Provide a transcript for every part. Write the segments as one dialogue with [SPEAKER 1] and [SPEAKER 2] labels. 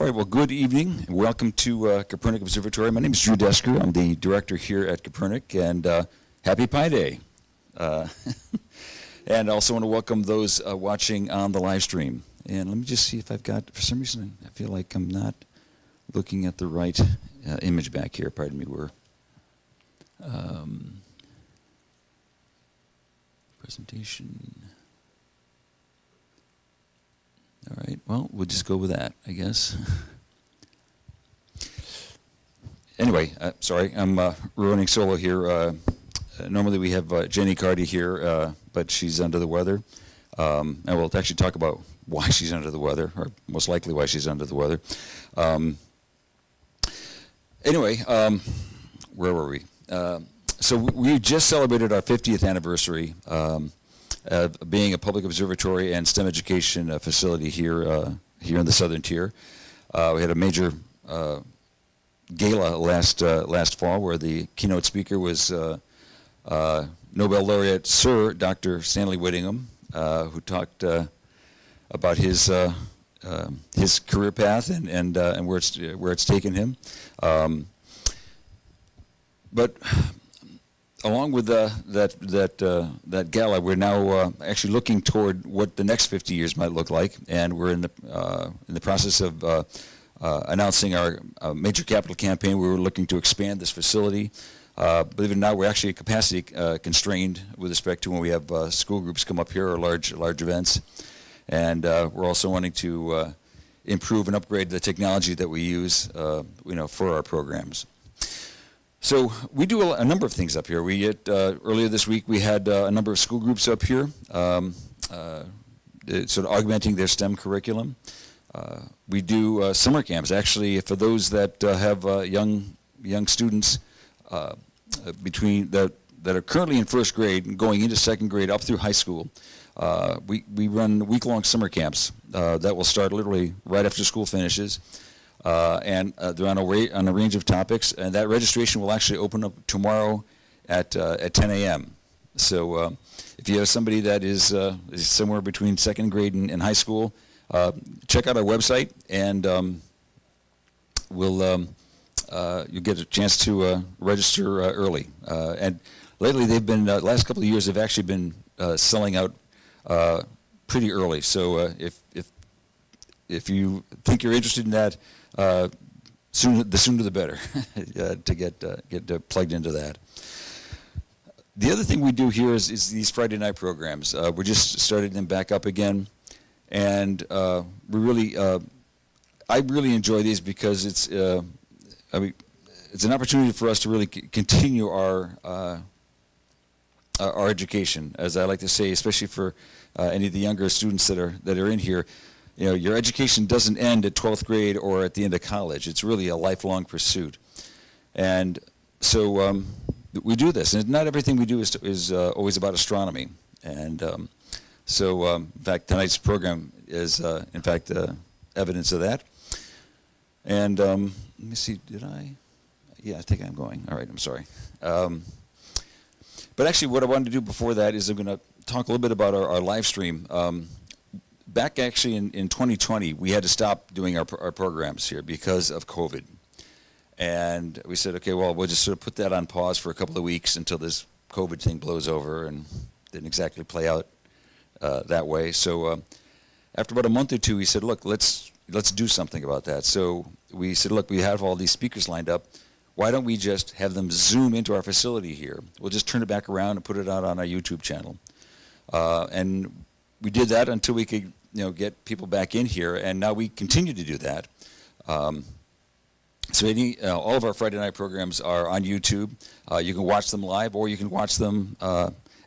[SPEAKER 1] All right, well, good evening, and welcome to Kopernik Observatory. My name is Drew Desker. I'm the director here at Kopernik, and happy Pi Day. And I also want to welcome those watching on the live stream. And let me just see if I've got, for some reason, I feel like I'm not looking at the right image back here. Pardon me, presentation. All right, well, we'll just go with that, I guess. Anyway, sorry, I'm running solo here. Normally we have Jenny Cartie here, but she's under the weather. And we'll actually talk about why she's under the weather, or most likely why she's under the weather. Anyway, where were we? So we just celebrated our 50th anniversary being a public observatory and STEM education facility here in the Southern Tier. We had a major gala last fall where the keynote speaker was Nobel laureate Sir Dr. Stanley Whittingham, who talked about his career path and where it's taken him. But along with that gala, we're now actually looking toward what the next 50 years might look like, and we're in the process of announcing our major capital campaign. We were looking to expand this facility. Believe it or not, we're actually capacity constrained with respect to when we have school groups come up here or large events, and we're also wanting to improve and upgrade the technology that we use, for our programs. So we do a number of things up here. Earlier this week we had a number of school groups up here, sort of augmenting their STEM curriculum. We do summer camps. Actually, for those that have young students that are currently in first grade and going into second grade up through high school, we run week-long summer camps that will start literally right after school finishes. And they're on a range of topics, and that registration will actually open up tomorrow at 10 a.m. So if you have somebody that is somewhere between second grade and high school, check out our website, and you'll get a chance to register early. And lately, last couple of years, they've actually been selling out pretty early. So if you think you're interested in that, the sooner the better to get plugged into that. The other thing we do here is these Friday night programs. We're just starting them back up again, and I really enjoy these because it's an opportunity for us to really continue our education, as I like to say, especially for any of the younger students that are in here. Your education doesn't end at 12th grade or at the end of college. It's really a lifelong pursuit. And so we do this. And not everything we do is always about astronomy. And in fact, tonight's program is, evidence of that. And let me see, did I? Yeah, I think I'm going. All right, I'm sorry. But actually, what I wanted to do before that is I'm going to talk a little bit about our live stream. Back actually in 2020, we had to stop doing our programs here because of COVID. And we said, okay, well, we'll just sort of put that on pause for a couple of weeks until this COVID thing blows over, and didn't exactly play out that way. So after about a month or two, we said, look, let's do something about that. So we said, look, we have all these speakers lined up. Why don't we just have them Zoom into our facility here? We'll just turn it back around and put it out on our YouTube channel. And we did that until we could, get people back in here, and now we continue to do that. So all of our Friday night programs are on YouTube. You can watch them live, or you can watch them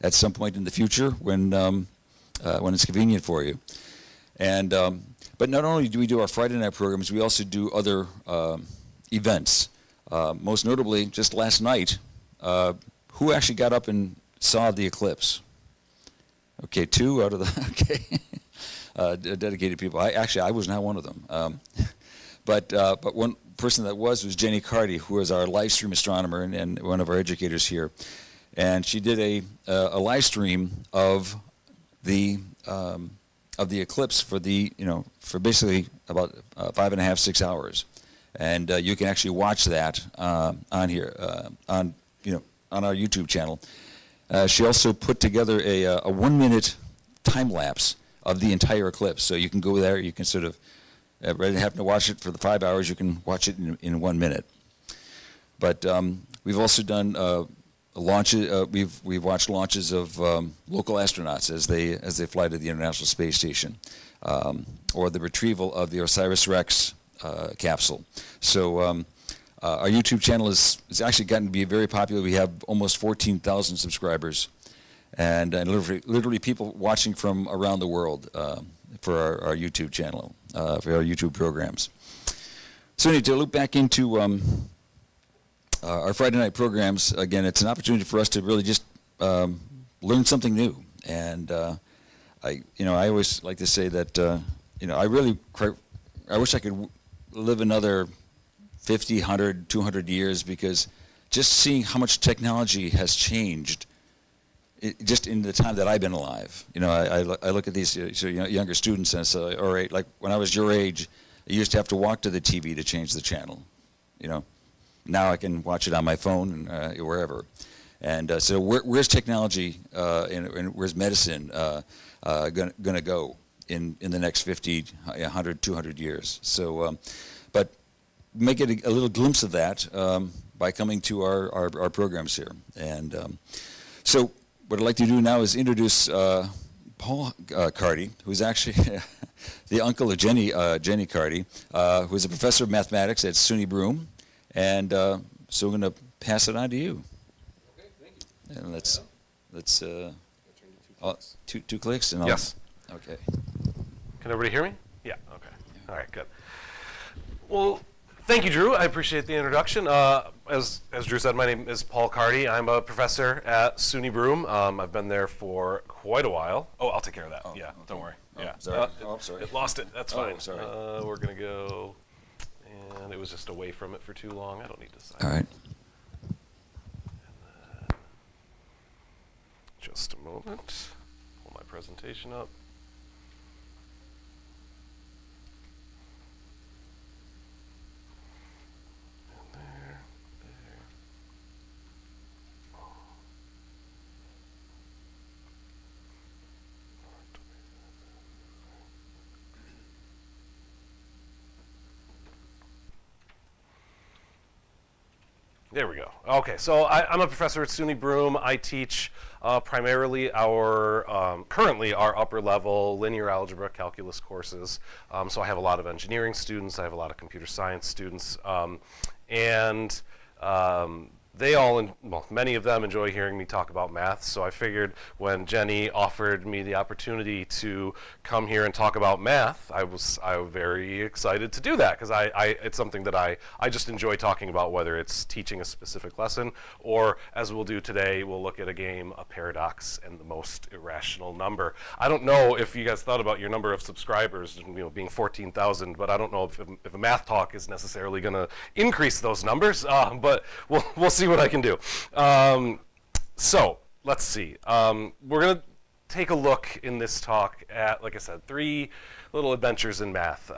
[SPEAKER 1] at some point in the future when it's convenient for you. And but not only do we do our Friday night programs, we also do other events. Most notably, just last night, who actually got up and saw the eclipse? Okay, 2 out of the dedicated people. I was not one of them. But one person that was Jenny Cartie, who was our live stream astronomer and one of our educators here. And she did a live stream of the the eclipse for for basically about 5.5, 6 hours, and you can actually watch that on here on our YouTube channel. She also put together a 1-minute time lapse of the entire eclipse, so you can go there. You can sort of rather than having to watch it for the 5 hours, you can watch it in 1 minute. But we've also done launches. We've watched launches of local astronauts as they fly to the International Space Station, or the retrieval of the OSIRIS-REx capsule. So our YouTube channel is actually gotten to be very popular. We have almost 14,000 subscribers, and literally people watching from around the world for our YouTube channel, for our YouTube programs. So anyway, to look back into our Friday night programs, again, it's an opportunity for us to really just learn something new. And I always like to say that I wish I could live another 50, 100, 200 years, because just seeing how much technology has changed just in the time that I've been alive. I look at these younger students and say, all right, like when I was your age, I used to have to walk to the TV to change the channel. Now I can watch it on my phone and wherever. And so where's technology and where's medicine going to go in the next 50, 100, 200 years? So, but make it a little glimpse of that by coming to our programs here. And so what I'd like to do now is introduce Paul Cartie, who's actually the uncle of Jenny Cartie, who is a professor of mathematics at SUNY Broome. And so we're going to pass it on to you.
[SPEAKER 2] Okay, thank you.
[SPEAKER 1] And let's two clicks and I'll,
[SPEAKER 2] yes.
[SPEAKER 1] Okay.
[SPEAKER 2] Can everybody hear me? Yeah. Okay. All right. Good. Well, thank you, Drew. I appreciate the introduction. As Drew said, my name is Paul Cartie. I'm a professor at SUNY Broome. I've been there for quite a while. Oh, I'll take care of that. Yeah. Okay. Don't worry. Yeah.
[SPEAKER 1] Sorry. I'm sorry.
[SPEAKER 2] It lost it. That's fine.
[SPEAKER 1] Sorry.
[SPEAKER 2] We're gonna go. And it was just away from it for too long. I don't need to sign.
[SPEAKER 1] All right.
[SPEAKER 2] Just a moment. Pull my presentation up. And there. There we go. Okay, so I'm a professor at SUNY Broome. I teach primarily currently our upper level linear algebra calculus courses. So I have a lot of engineering students, I have a lot of computer science students, and many of them enjoy hearing me talk about math, so I figured when Jenny offered me the opportunity to come here and talk about math, I was very excited to do that, because it's something that I just enjoy talking about, whether it's teaching a specific lesson, or as we'll do today, we'll look at a game, a paradox, and the most irrational number. I don't know if you guys thought about your number of subscribers, being 14,000, but I don't know if a math talk is necessarily going to increase those numbers, but we'll see what I can do. So let's see. We're going to take a look in this talk at, like I said, 3 little adventures in math.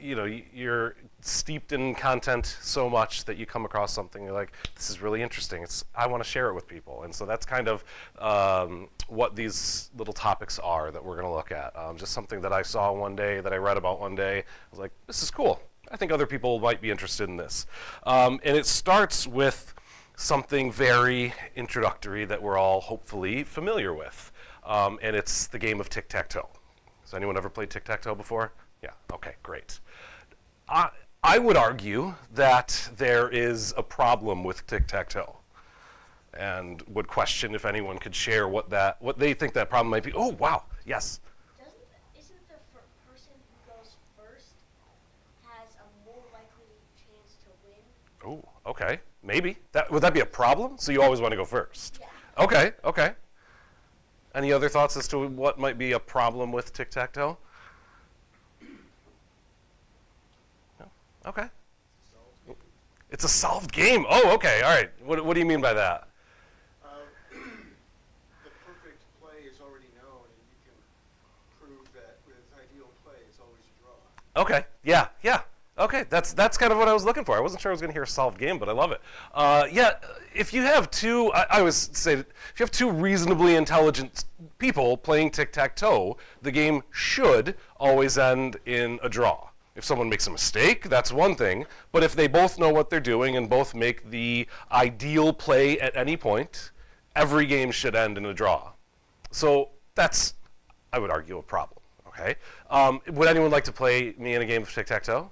[SPEAKER 2] You're steeped in content so much that you come across something, you're like, this is really interesting. I want to share it with people. And so that's kind of what these little topics are that we're going to look at. Just something that I saw one day, that I read about one day. I was like, this is cool. I think other people might be interested in this. And it starts with something very introductory that we're all hopefully familiar with. And it's the game of Tic-Tac-Toe. Has anyone ever played Tic-Tac-Toe before? Yeah, okay, great. I would argue that there is a problem with Tic-Tac-Toe, and would question if anyone could share what they think that problem might be. Oh, wow, yes?
[SPEAKER 3] Isn't the person who goes first has a more likely chance to win?
[SPEAKER 2] Oh, okay, maybe. Would that be a problem? So you always want to go first?
[SPEAKER 3] Yeah.
[SPEAKER 2] Okay. Any other thoughts as to what might be a problem with Tic-Tac-Toe? No? Okay. It's a solved game. Oh, okay, all right. What do you mean by that?
[SPEAKER 4] The perfect play is already known, and you can
[SPEAKER 2] Okay. Yeah. Yeah. Okay. That's kind of what I was looking for. I wasn't sure I was going to hear a solved game, but I love it. Yeah. If you have two, I always say that if you have two reasonably intelligent people playing tic-tac-toe, the game should always end in a draw. If someone makes a mistake, that's one thing. But if they both know what they're doing and both make the ideal play at any point, every game should end in a draw. So that's, I would argue, a problem. Okay. Would anyone like to play me in a game of tic-tac-toe?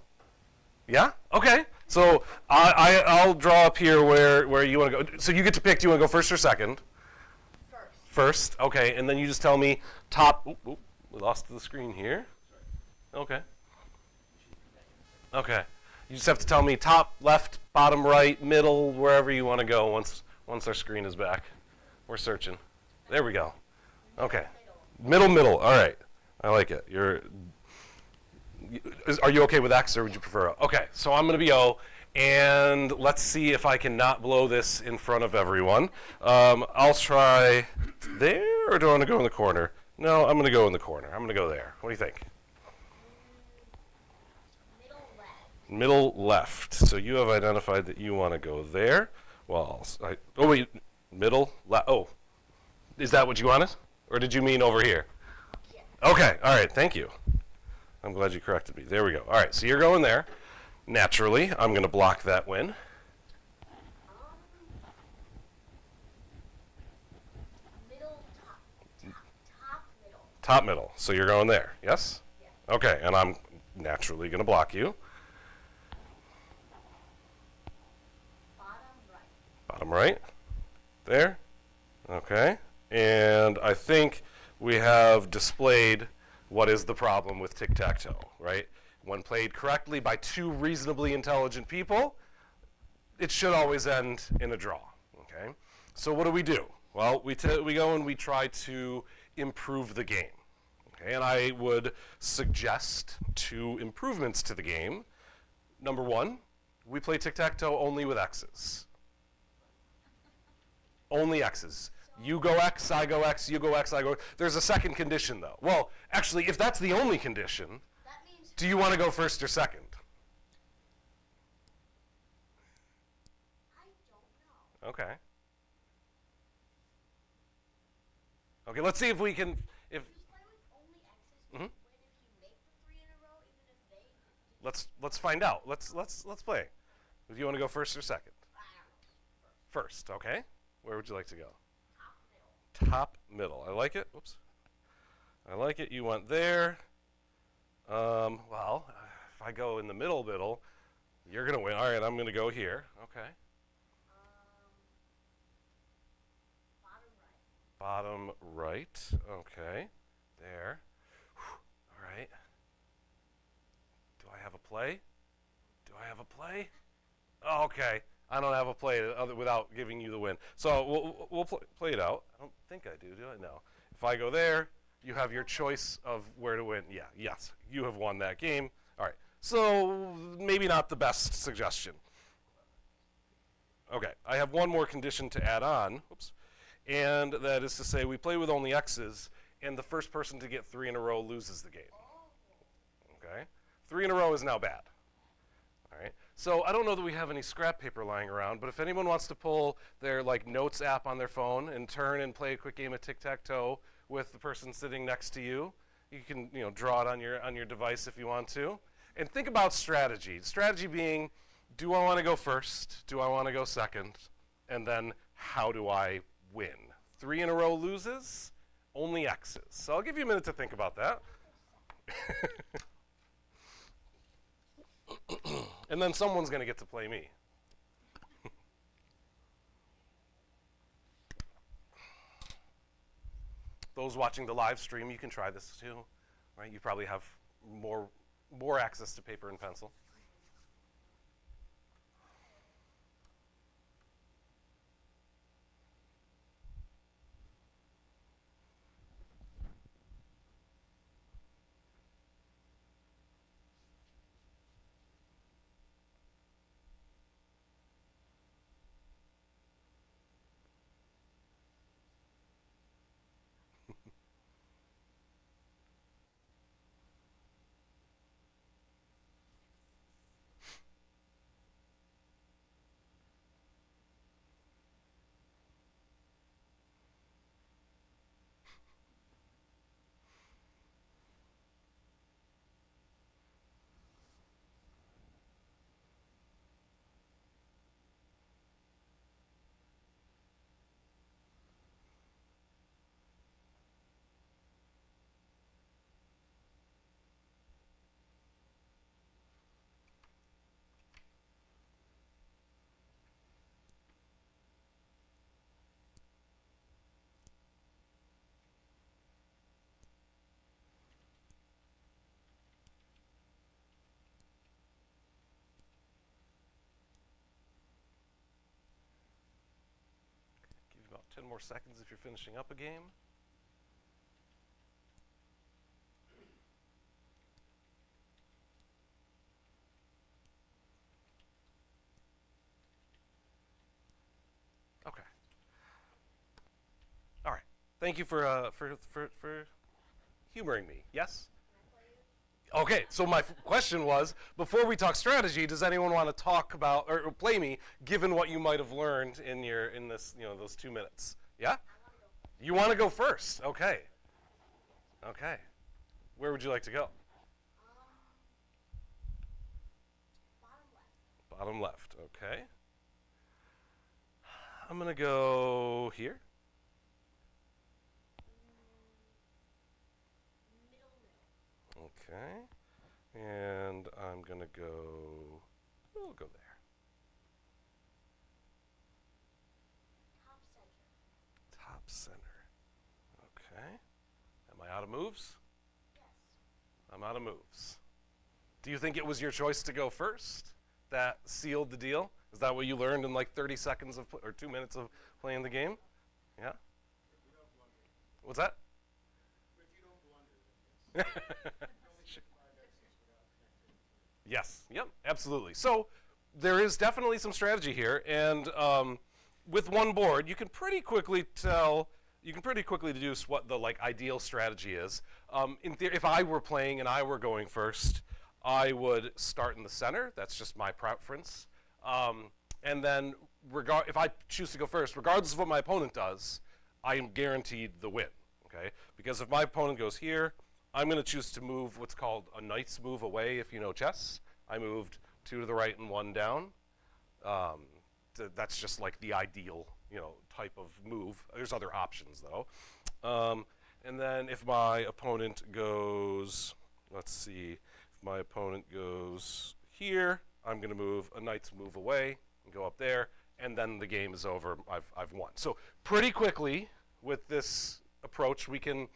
[SPEAKER 2] Yeah? Okay. So I'll draw up here where you want to go. So you get to pick, do you want to go first or second? First. Okay. And then you just tell me top. Oop, we lost the screen here. Okay. Okay. You just have to tell me top, left, bottom, right, middle, wherever you want to go once our screen is back. We're searching. There we go. Okay. Middle. All right. I like it. Are you okay with X, or would you prefer O? Okay, so I'm going to be O, and let's see if I can not blow this in front of everyone. I'll try there, or do I want to go in the corner? No, I'm going to go in the corner. I'm going to go there. What do you think? Middle left. So you have identified that you want to go there. Well, oh wait, middle left. Oh, is that what you wanted, or did you mean over here? Yeah. Okay. All right. Thank you. I'm glad you corrected me. There we go. All right. So you're going there. Naturally, I'm going to block that win. Top middle. So you're going there. Yes. Yeah. Okay. And I'm naturally going to block you. Bottom right. There. Okay. And I think we have displayed what is the problem with tic-tac-toe, right? When played correctly by two reasonably intelligent people, it should always end in a draw, okay? So what do? Well, we go and we try to improve the game, okay? And I would suggest two improvements to the game. Number one, we play tic-tac-toe only with X's. Only X's. You go X, I go X, you go X, I go. There's a second condition, though. Well, actually, if that's the only condition, do you want to go first or second? I don't know. Okay. Okay, let's see if we can. If we play with only X's, win if you make the 3 in a row, even if they. Let's find out. Let's play. Do you want to go first or second? First, okay. Where would you like to go? Top middle. I like it. Whoops. I like it. You went there. Well, if I go in the middle, you're going to win. All right, I'm going to go here. Okay. Bottom right. Okay. There. All right. Do I have a play? Oh, okay. I don't have a play without giving you the win. So we'll play it out. I don't think I do I? No. If I go there, you have your choice of where to win. Yeah, yes, you have won that game. All right. So maybe not the best suggestion. Okay, I have one more condition to add on. Oops. And that is to say we play with only X's, and the first person to get 3 in a row loses the game. Okay? 3 in a row is now bad. All right. So I don't know that we have any scrap paper lying around, but if anyone wants to pull their notes app on their phone and turn and play a quick game of tic-tac-toe with the person sitting next to you, you can draw it on your device if you want to. And think about strategy. Strategy being, do I want to go first? Do I want to go second? And then how do I win? 3 in a row loses, only X's. So I'll give you a minute to think about that. And then someone's going to get to play me. Those watching the live stream, you can try this too, right? You probably have more access to paper and pencil. 10 more seconds if you're finishing up a game. Okay. All right. Thank you for humoring me. Yes? Okay, so my question was, before we talk strategy, does anyone want to talk about or play me, given what you might have learned in this those 2 minutes? Yeah? You want to go first? Okay. Okay. Where would you like to go?
[SPEAKER 3] Bottom left.
[SPEAKER 2] Bottom left. Okay. I'm gonna go here.
[SPEAKER 3] Middle.
[SPEAKER 2] Okay. And I'm gonna go. We'll go there.
[SPEAKER 3] Top center.
[SPEAKER 2] Top center. Okay. Am I out of moves?
[SPEAKER 3] Yes.
[SPEAKER 2] I'm out of moves. Do you think it was your choice to go first that sealed the deal? Is that what you learned in like 30 seconds of or 2 minutes of playing the game? Yeah? What's that? Yes. Yep. Absolutely. So there is definitely some strategy here, and with one board, you can pretty quickly tell. You can pretty quickly deduce what the ideal strategy is. In theory, if I were playing and I were going first, I would start in the center. That's just my preference. And then, if I choose to go first, regardless of what my opponent does, I am guaranteed the win. Okay? Because if my opponent goes here, I'm going to choose to move what's called a knight's move away. If you know chess, I moved 2 to the right and 1 down. That's just like the ideal, type of move. There's other options though. And then if my opponent goes, let's see, if my opponent goes here, I'm going to move a knight's move away and go up there, and then the game is over. I've won. So pretty quickly with this approach, we can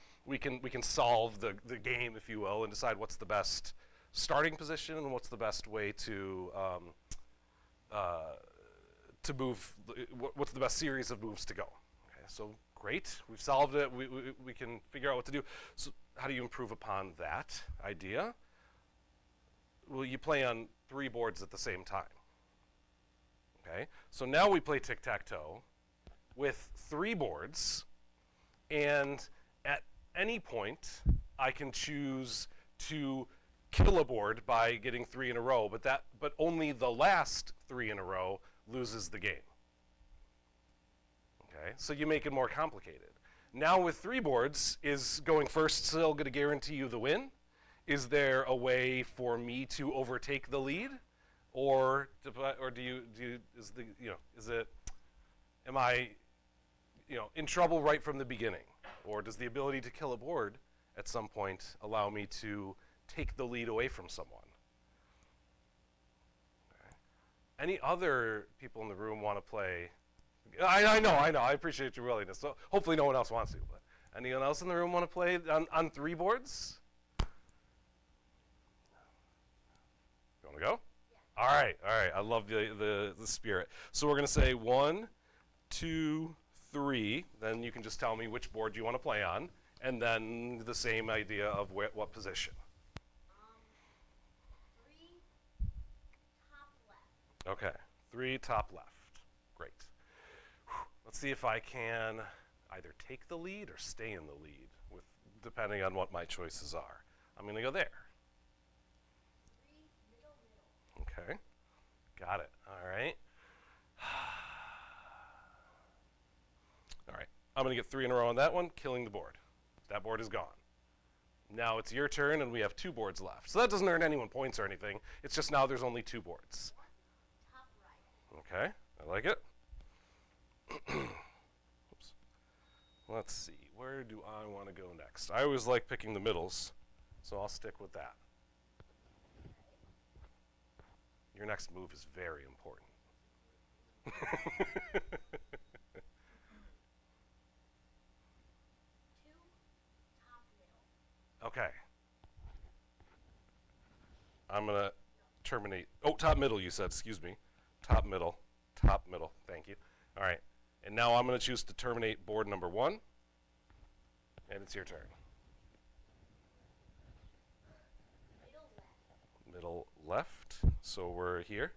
[SPEAKER 2] solve the game, if you will, and decide what's the best starting position and what's the best way to move. What's the best series of moves to go? Okay, so great, we've solved it. We can figure out what to do. So how do you improve upon that idea? Well, you play on 3 boards at the same time. Okay, so now we play tic-tac-toe with 3 boards, and at any point I can choose to kill a board by getting 3 in a row, but only the last 3 in a row loses the game. Okay, so you make it more complicated. Now with 3 boards, is going first still going to guarantee you the win? Is there a way for me to overtake the lead, or am I in trouble right from the beginning, or does the ability to kill a board at some point allow me to take the lead away from someone? Okay. Any other people in the room want to play? I know. I appreciate your willingness. So hopefully no one else wants to. But anyone else in the room want to play on 3 boards? You want to go? Yeah. All right. I love the spirit. So we're going to say 1, 2, 3. Then you can just tell me which board you want to play on, and then the same idea of what position.
[SPEAKER 3] 3 top left.
[SPEAKER 2] Okay. 3 top left. Great. Let's see if I can either take the lead or stay in the lead, depending on what my choices are. I'm going to go there.
[SPEAKER 3] 3 middle.
[SPEAKER 2] Okay. Got it. All right. All right. I'm going to get 3 in a row on that one, killing the board. That board is gone. Now it's your turn, and we have 2 boards left. So that doesn't earn anyone points or anything. It's just now there's only 2 boards.
[SPEAKER 3] Top right.
[SPEAKER 2] Okay. I like it. Oops. Let's see. Where do I want to go next? I always like picking the middles, so I'll stick with that. Your next move is very important.
[SPEAKER 3] 2 top middle.
[SPEAKER 2] Okay. I'm going to terminate. Oh, top middle, you said. Excuse me. Top middle. Top middle. Thank you. All right. And now I'm going to choose to terminate board number 1. And it's your turn.
[SPEAKER 3] Middle left.
[SPEAKER 2] Middle left. So we're here.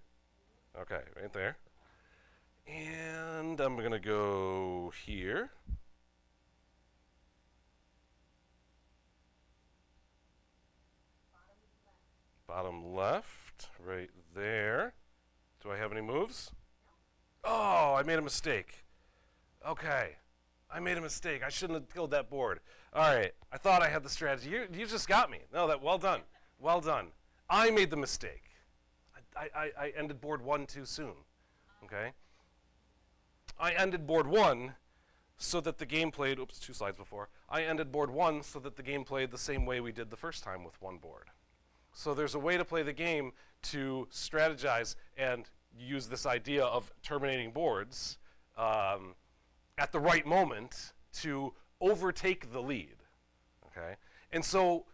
[SPEAKER 2] Okay, right there. And I'm going to go here. Bottom left, right there. Do I have any moves? Oh, I made a mistake. Okay. I made a mistake. I shouldn't have killed that board. All right. I thought I had the strategy. You just got me. No, well done. Well done. I made the mistake. I ended board 1 too soon. Okay? I ended board 1 so that the game played, oops, 2 slides before. I ended board 1 so that the game played the same way we did the first time with 1 board. So there's a way to play the game to strategize and use this idea of terminating boards at the right moment to overtake the lead, okay? And so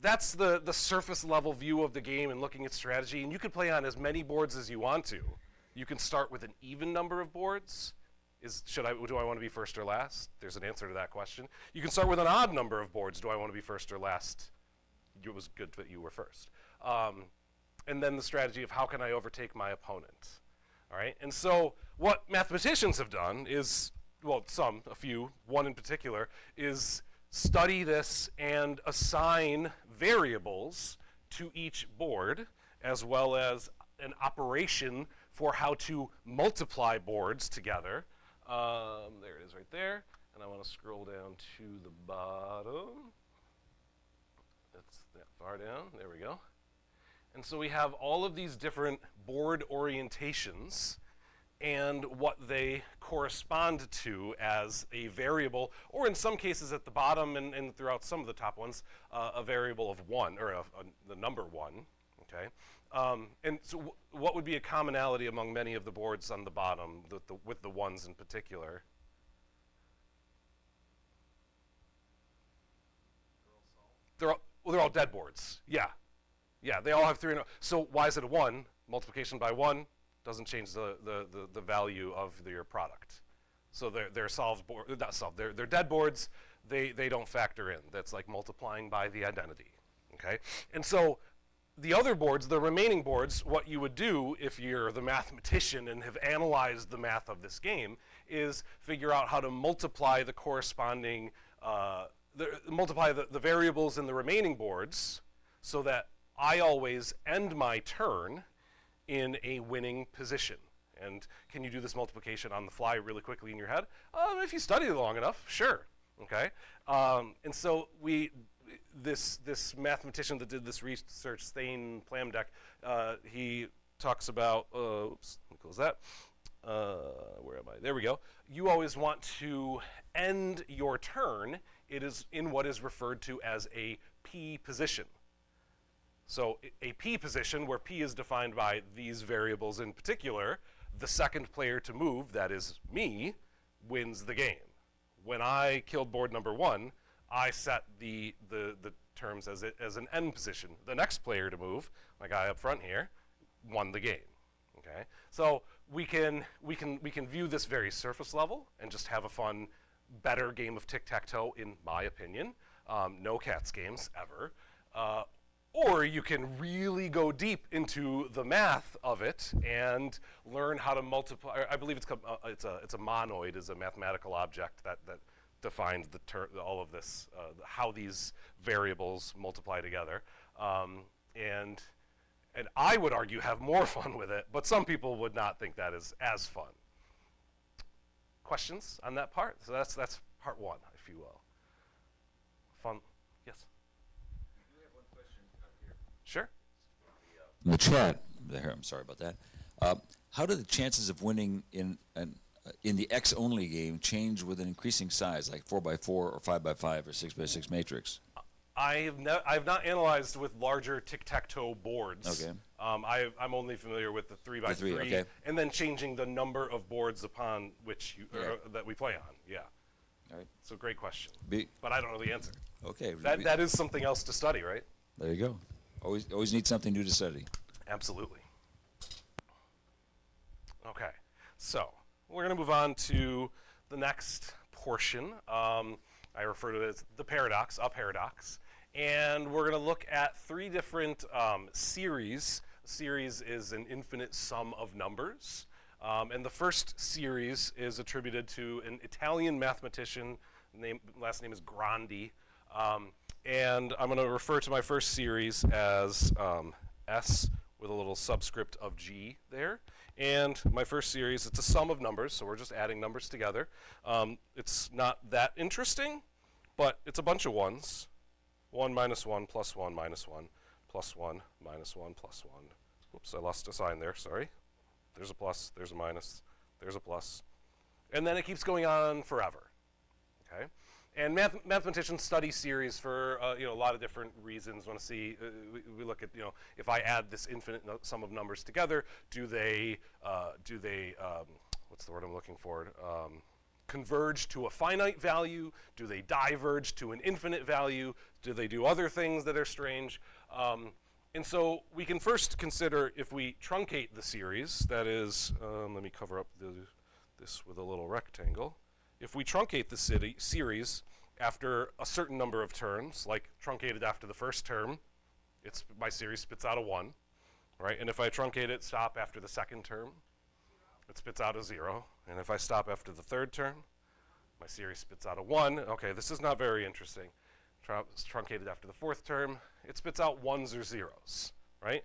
[SPEAKER 2] that's the surface level view of the game and looking at strategy, and you can play on as many boards as you want to. You can start with an even number of boards. Do I want to be first or last? There's an answer to that question. You can start with an odd number of boards. Do I want to be first or last? It was good that you were first. And then the strategy of how can I overtake my opponent, all right? And so what mathematicians have done is, well, a few, one in particular, is study this and assign variables to each board, as well as an operation for how to multiply boards together. There it is right there. And I want to scroll down to the bottom. That's that far down. There we go. And so we have all of these different board orientations and what they correspond to as a variable, or in some cases at the bottom and throughout some of the top ones, a variable of 1, or the number 1, okay? And so what would be a commonality among many of the boards on the bottom, with the ones in particular? They're all dead boards, yeah. Yeah, they all have 3 and 0. So why is it a 1? Multiplication by 1 doesn't change the value of your product. So they're solved board, not solved. They're dead boards. They don't factor in. That's like multiplying by the identity. Okay, and so the other boards, the remaining boards, what you would do if you're the mathematician and have analyzed the math of this game is figure out how to multiply the corresponding multiply the variables in the remaining boards so that I always end my turn in a winning position. And can you do this multiplication on the fly really quickly in your head? If you study it long enough, sure. Okay. And so this mathematician that did this research, Thane Plamdeck, he talks about, oops, let me close that. Where am I? There we go. You always want to end your turn. It is in what is referred to as a P position. So a P position, where P is defined by these variables in particular, the second player to move, that is me, wins the game. When I killed board number 1, I set the terms as an end position. The next player to move, my guy up front here, won the game. Okay, so we can view this very surface level and just have a fun, better game of tic-tac-toe, in my opinion. No cats games ever. Or you can really go deep into the math of it and learn how to multiply. I believe it's a monoid is a mathematical object that defines all of this, how these variables multiply together. And I would argue have more fun with it, but some people would not think that is as fun. Questions on that part? So that's part 1, if you will. Fun, yes?
[SPEAKER 1] We do have one question up here.
[SPEAKER 2] Sure.
[SPEAKER 1] In the chat, there, I'm sorry about that. How do the chances of winning in the X-only game change with an increasing size, like 4x4 or 5x5 or 6x6 matrix?
[SPEAKER 2] I've not analyzed with larger tic-tac-toe boards.
[SPEAKER 1] Okay.
[SPEAKER 2] I'm only familiar with the 3x3,
[SPEAKER 1] okay.
[SPEAKER 2] And then changing the number of boards upon which that we play on. Yeah.
[SPEAKER 1] All right.
[SPEAKER 2] So great question.
[SPEAKER 1] B.
[SPEAKER 2] But I don't know the answer.
[SPEAKER 1] Okay.
[SPEAKER 2] That is something else to study, right?
[SPEAKER 1] There you go. Always need something new to study.
[SPEAKER 2] Absolutely. Okay. So we're going to move on to the next portion. I refer to it as the paradox, a paradox. And we're going to look at three different series. A series is an infinite sum of numbers. And the first series is attributed to an Italian mathematician, last name is Grandi. And I'm going to refer to my first series as S with a little subscript of G there. And my first series, it's a sum of numbers, so we're just adding numbers together. It's not that interesting, but it's a bunch of ones. 1 minus 1 plus 1 minus 1 plus 1 minus 1 plus 1. Oops, I lost a sign there, sorry. There's a plus, there's a minus, there's a plus. And then it keeps going on forever, okay? And mathematicians study series for a lot of different reasons. Want to see, we look at, if I add this infinite sum of numbers together, do they what's the word I'm looking for? Converge to a finite value? Do they diverge to an infinite value? Do they do other things that are strange? And so we can first consider if we truncate the series, that is, let me cover up this with a little rectangle. If we truncate the series after a certain number of terms, like truncated after the first term, my series spits out a 1, right? And if I truncate it, stop after the second term, it spits out a 0. And if I stop after the third term, my series spits out a 1. Okay, this is not very interesting. Truncated after the fourth term, it spits out 1s or 0s, right?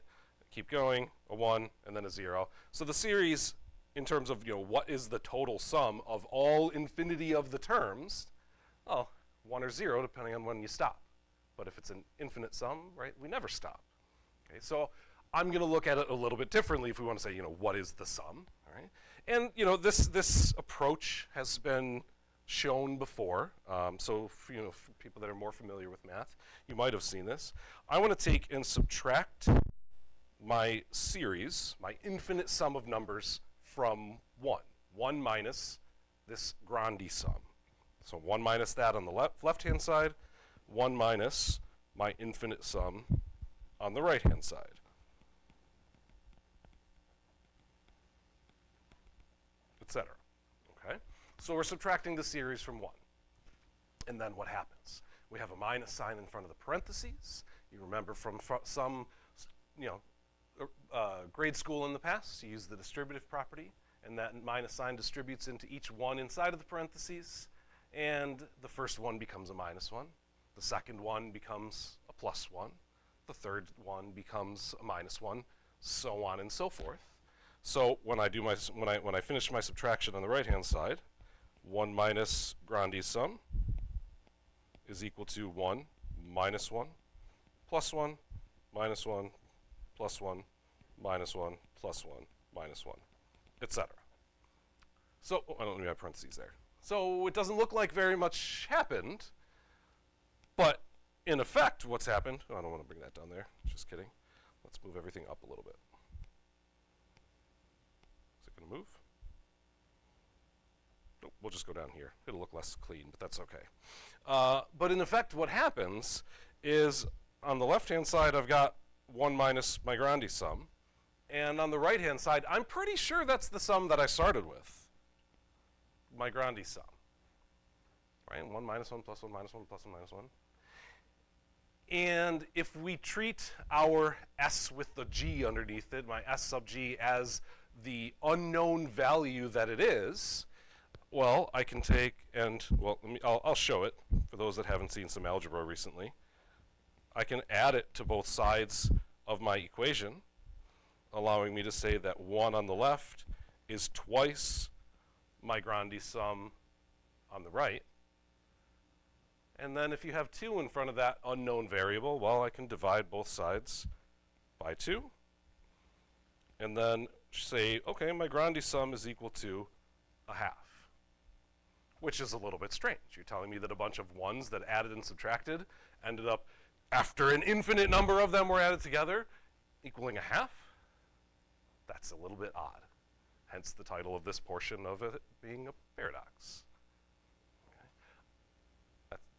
[SPEAKER 2] Keep going, a 1, and then a 0. So the series, in terms of what is the total sum of all infinity of the terms, 1 or 0 depending on when you stop. But if it's an infinite sum, right, we never stop. Okay, so I'm going to look at it a little bit differently if we want to say, what is the sum, all right? And this approach has been shown before. So for people that are more familiar with math, you might have seen this. I want to take and subtract my series, my infinite sum of numbers, from 1. 1 minus this Grandi sum. So 1 minus that on the left-hand side, 1 minus my infinite sum on the right-hand side. Etc. Okay? So we're subtracting the series from 1. And then what happens? We have a minus sign in front of the parentheses. You remember from some grade school in the past, you use the distributive property, and that minus sign distributes into each one inside of the parentheses, and the first one becomes a minus 1, the second one becomes a plus 1, the third one becomes a minus 1, so on and so forth. So when I finish my subtraction on the right-hand side, 1 minus Grandi's sum is equal to 1 minus 1 plus 1 minus 1 plus 1 minus 1 plus 1 minus 1, etc. So I don't need my parentheses there. So it doesn't look like very much happened, but in effect what's happened, I don't want to bring that down there, just kidding. Let's move everything up a little bit. Is it going to move? Nope, we'll just go down here. It'll look less clean, but that's okay. But in effect what happens is on the left-hand side I've got 1 minus my Grandi sum, and on the right-hand side I'm pretty sure that's the sum that I started with, my Grandi sum. Right? 1 minus 1 plus 1 minus 1 plus 1 minus 1. And if we treat our S with the G underneath it, my S sub G, as the unknown value that it is, well, I can take and, well, I'll show it for those that haven't seen some algebra recently. I can add it to both sides of my equation, allowing me to say that 1 on the left is twice my Grandi sum on the right. And then if you have 2 in front of that unknown variable, well, I can divide both sides by 2. And then say, okay, my Grandi sum is equal to a half, which is a little bit strange. You're telling me that a bunch of 1s that added and subtracted ended up, after an infinite number of them were added together, equaling a half? That's a little bit odd. Hence the title of this portion of it being a paradox.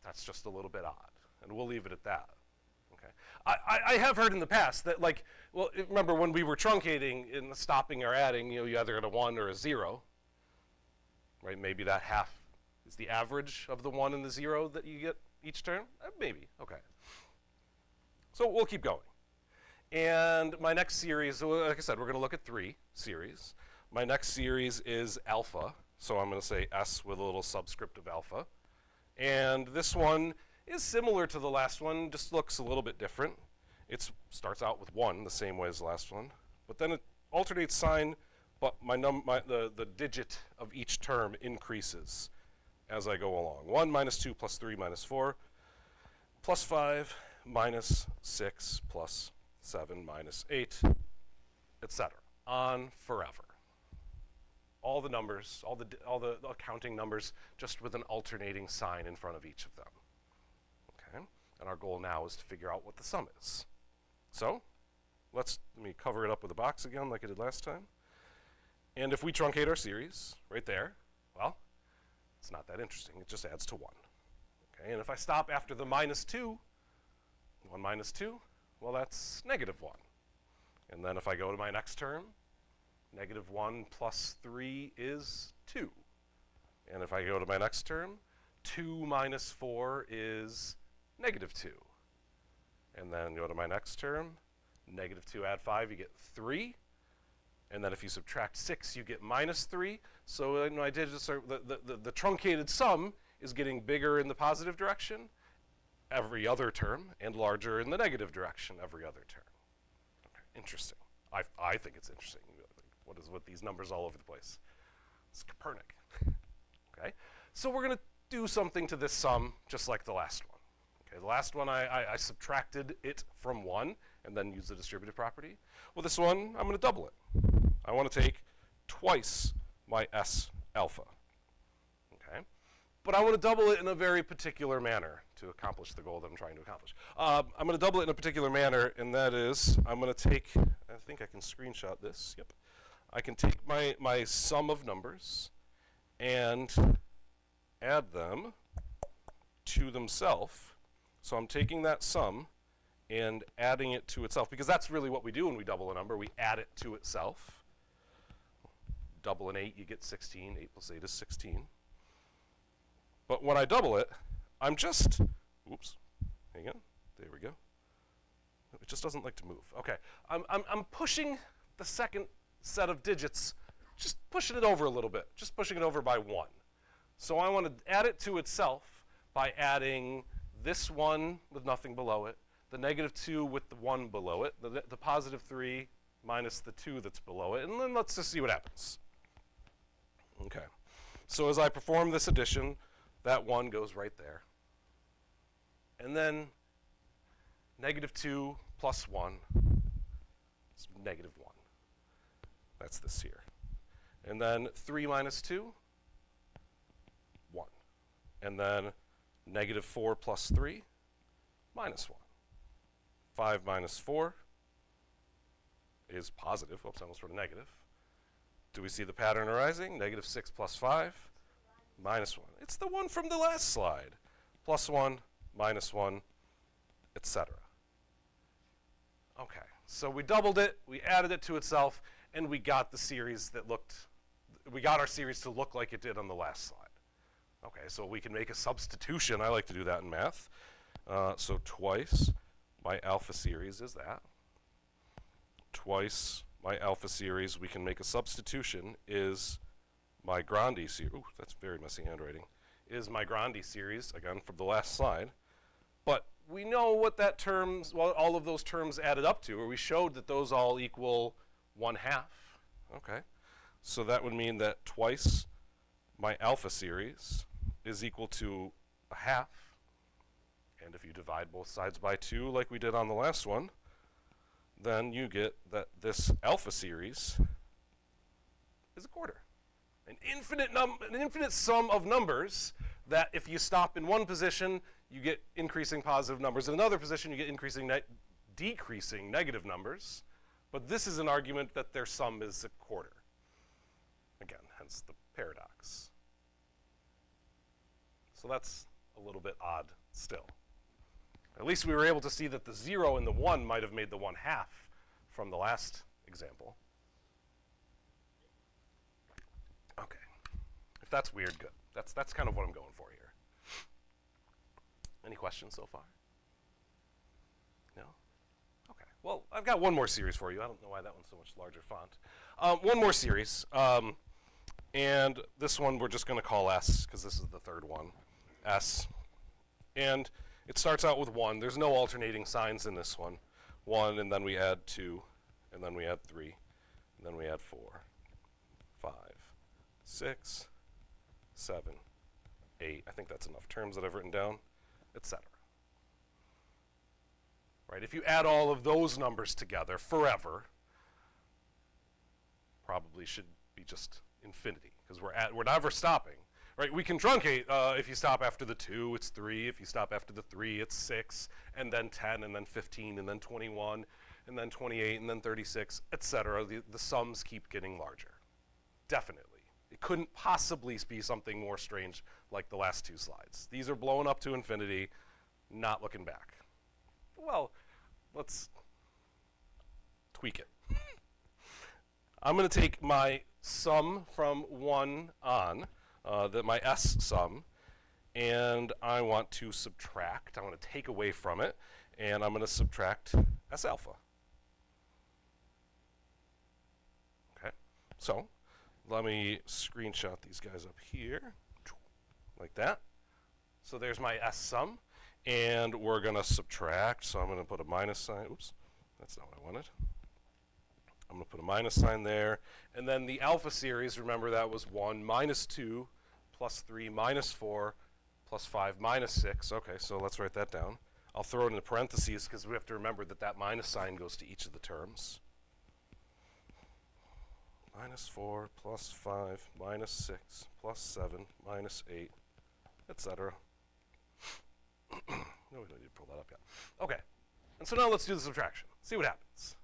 [SPEAKER 2] That's just a little bit odd, and we'll leave it at that. Okay. I have heard in the past that, like, well, remember when we were truncating and stopping or adding, you either got a 1 or a 0. right? Maybe that half is the average of the 1 and the 0 that you get each term? Maybe, okay. So we'll keep going. And my next series, so like I said, we're going to look at 3 series. My next series is alpha, so I'm going to say S with a little subscript of alpha. And this one is similar to the last one, just looks a little bit different. It starts out with 1, the same way as the last one, but then it alternates sign, but the digit of each term increases as I go along. 1 minus 2 plus 3 minus 4 plus 5 minus 6 plus 7 minus 8, etc. On forever. All the numbers, all the accounting numbers, just with an alternating sign in front of each of them. Okay, and our goal now is to figure out what the sum is. So, let me cover it up with a box again like I did last time. And if we truncate our series right there, well, it's not that interesting. It just adds to 1. Okay, and if I stop after the minus 2, 1 minus 2, well, that's negative 1. And then if I go to my next term, negative 1 plus 3 is 2. And if I go to my next term, 2 minus 4 is negative 2. And then go to my next term, negative 2 add 5, you get 3. And then if you subtract 6, you get minus 3. So I did just the truncated sum is getting bigger in the positive direction every other term and larger in the negative direction every other term. Okay, interesting. I think it's interesting. What is with these numbers all over the place? It's Kopernik. Okay, so we're going to do something to this sum just like the last one. Okay, the last one I subtracted it from 1 and then used the distributive property. Well, this one I'm going to double it. I want to take twice my S alpha. Okay, but I want to double it in a very particular manner to accomplish the goal that I'm trying to accomplish. I'm going to double it in a particular manner, and that is I'm going to take, I think I can screenshot this, yep. I can take my sum of numbers and add them to themselves. So I'm taking that sum and adding it to itself, because that's really what we do when we double a number. We add it to itself. Double an 8, you get 16. 8 plus 8 is 16. But when I double it, I'm just, oops, hang on, there we go. It just doesn't like to move. Okay, I'm pushing the second set of digits, just pushing it over a little bit, just pushing it over by 1. So I want to add it to itself by adding this 1 with nothing below it, the negative 2 with the 1 below it, the positive 3 minus the 2 that's below it, and then let's just see what happens. Okay, so as I perform this addition, that 1 goes right there. And then negative 2 plus 1 is negative 1. That's this here. And then 3 minus 2, 1. And then negative 4 plus 3, minus 1. 5 minus 4 is positive. Oops, I almost wrote a negative. Do we see the pattern arising? Negative 6 plus 5, minus 1. It's the one from the last slide. Plus 1, minus 1, etc. Okay, so we doubled it, we added it to itself, and we got the series that we got our series to look like it did on the last slide. Okay, so we can make a substitution. I like to do that in math. So twice my alpha series is that. Twice my alpha series, we can make a substitution, is my Grandi series. Ooh, that's very messy handwriting. Is my Grandi series, again, from the last slide. But we know what that terms, well, all of those terms added up to, or we showed that those all equal 1/2. Okay, so that would mean that twice my alpha series is equal to 1/2. And if you divide both sides by 2 like we did on the last one, then you get that this alpha series is a quarter. An infinite sum of numbers that if you stop in one position, you get increasing positive numbers. In another position, you get decreasing negative numbers. But this is an argument that their sum is a quarter. Again, hence the paradox. So that's a little bit odd still. At least we were able to see that the 0 and the 1 might have made the 1/2 from the last example. Okay. If that's weird, good. That's kind of what I'm going for here. Any questions so far? No? Okay. Well, I've got one more series for you. I don't know why that one's so much larger font. One more series. And this one we're just going to call S, because this is the third one. S. And it starts out with 1. There's no alternating signs in this one. 1, and then we add 2, and then we add 3, and then we add 4, 5, 6, 7, 8. I think that's enough terms that I've written down, etc. Right? If you add all of those numbers together forever, probably should be just infinity, because we're never stopping. Right? We can truncate. If you stop after the 2, it's 3. If you stop after the 3, it's 6, and then 10, and then 15, and then 21, and then 28, and then 36, etc. The sums keep getting larger. Definitely. It couldn't possibly be something more strange like the last 2 slides. These are blown up to infinity, not looking back. Well, let's tweak it. I'm going to take my sum from 1 on, my S sum, and I want to subtract. I want to take away from it, and I'm going to subtract S alpha. Okay, so let me screenshot these guys up here, like that. So there's my S sum, and we're going to subtract. So I'm going to put a minus sign. Oops, that's not what I wanted. I'm going to put a minus sign there. And then the alpha series, remember that was 1 minus 2 plus 3 minus 4 plus 5 minus 6. Okay, so let's write that down. I'll throw it in the parentheses because we have to remember that that minus sign goes to each of the terms. Minus 4 plus 5 minus 6 plus 7 minus 8, etc. No, we don't need to pull that up yet. Okay, and so now let's do the subtraction. See what happens.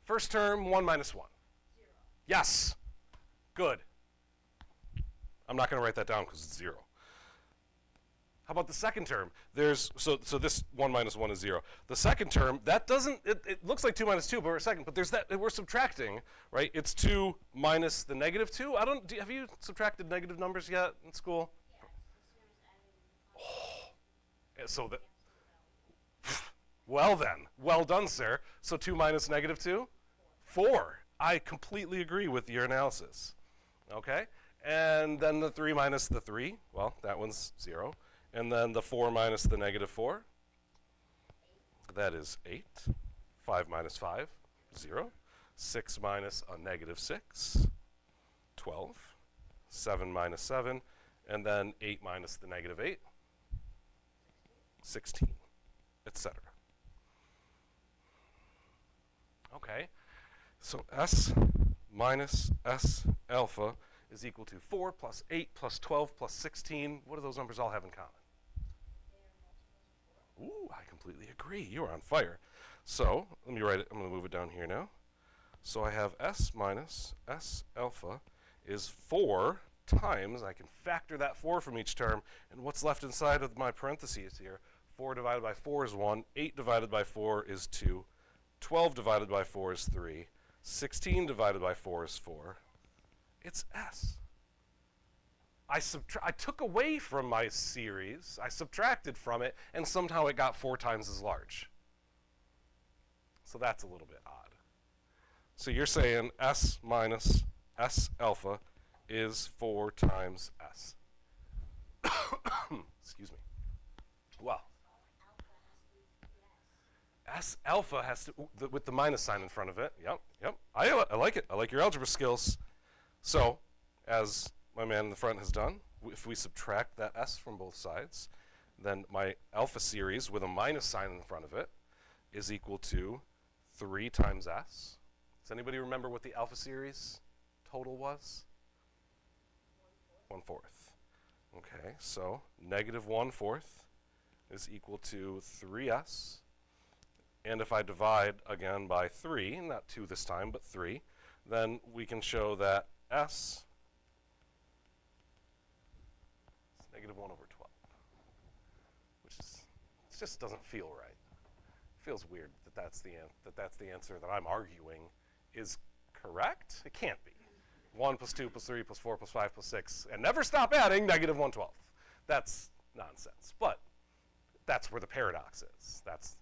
[SPEAKER 2] First term, 1 minus 1.
[SPEAKER 3] 0.
[SPEAKER 2] Yes. Good. I'm not going to write that down because it's 0. How about the second term? So this 1 minus 1 is 0. The second term, that doesn't, it looks like 2 minus 2, but we're second. But there's that, we're subtracting, right? It's 2 minus the negative 2. Have you subtracted negative numbers yet in school?
[SPEAKER 3] Yes. As soon as
[SPEAKER 2] So that, well then, well done, sir. So 2 minus negative 2? 4. I completely agree with your analysis. Okay? And then the 3 minus the 3, well, that one's 0. And then the 4 minus the negative 4, that is 8. 5 minus 5, 0. 6 minus a negative 6, 12. 7 minus 7, and then 8 minus the negative 8, 16, etc. Okay, so S minus S alpha is equal to 4 plus 8 plus 12 plus 16. What do those numbers all have in common? Ooh, I completely agree. You are on fire. So let me write it. I'm going to move it down here now. So I have S minus S alpha is 4 times, I can factor that 4 from each term, and what's left inside of my parentheses here? 4 divided by 4 is 1, 8 divided by 4 is 2, 12 divided by 4 is 3, 16 divided by 4 is 4. It's S. I took away from my series, I subtracted from it, and somehow it got 4 times as large. So that's a little bit odd. So you're saying S minus S alpha is 4 times S. Excuse me. Well, S alpha has to, with the minus sign in front of it. Yep. I like it. I like your algebra skills. So, as my man in the front has done, if we subtract that S from both sides, then my alpha series with a minus sign in front of it is equal to 3 times S. Does anybody remember what the alpha series total was? 1/4. Okay, so negative 1/4 is equal to 3S. And if I divide again by 3, not 2 this time, but 3, then we can show that S is negative 1/12, which is, it just doesn't feel right. It feels weird that that's the answer that I'm arguing is correct. It can't be. 1 plus 2 plus 3 plus 4 plus 5 plus 6, and never stop adding negative 1/12. That's nonsense. But that's where the paradox is. That's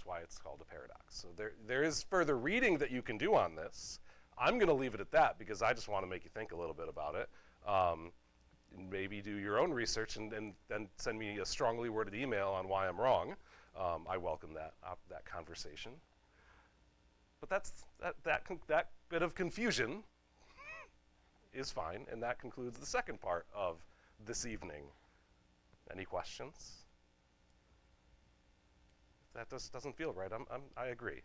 [SPEAKER 2] why it's called a paradox. So there is further reading that you can do on this. I'm going to leave it at that because I just want to make you think a little bit about it. Maybe do your own research and then send me a strongly worded email on why I'm wrong. I welcome that conversation. But that bit of confusion is fine, and that concludes the second part of this evening. Any questions? If that doesn't feel right, I agree,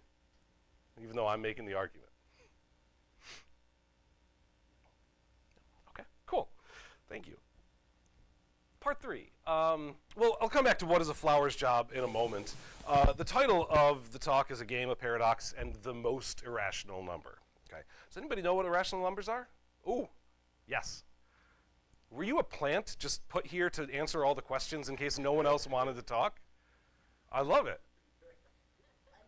[SPEAKER 2] even though I'm making the argument. Okay, cool. Thank you. Part 3. Well, I'll come back to what is a flower's job in a moment. The title of the talk is A Game of Paradox and the Most Irrational Number. Okay. Does anybody know what irrational numbers are? Ooh, yes. Were you a plant just put here to answer all the questions in case no one else wanted to talk? I love it.
[SPEAKER 3] A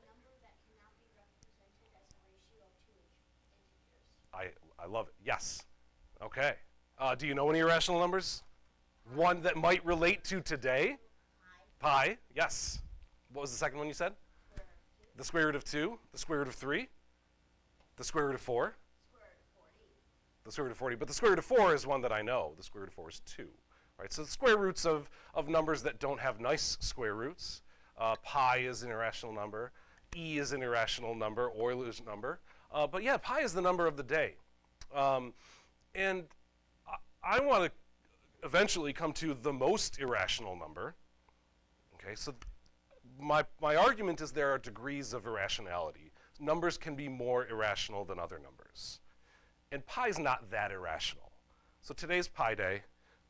[SPEAKER 3] number that cannot be represented as a ratio of two integers.
[SPEAKER 2] I love it. Yes. Okay. Do you know any irrational numbers? One that might relate to today? Pi. Yes. What was the second one you said? The square root of 2. The square root of 3. The square root of 4. The square root of 40. But the square root of 4 is one that I know. The square root of 4 is 2. Right? So the square roots of numbers that don't have nice square roots. Pi is an irrational number. E is an irrational number, Euler's number. But yeah, pi is the number of the day. And I want to eventually come to the most irrational number. Okay, so my argument is there are degrees of irrationality. Numbers can be more irrational than other numbers. And pi is not that irrational. So today's Pi Day,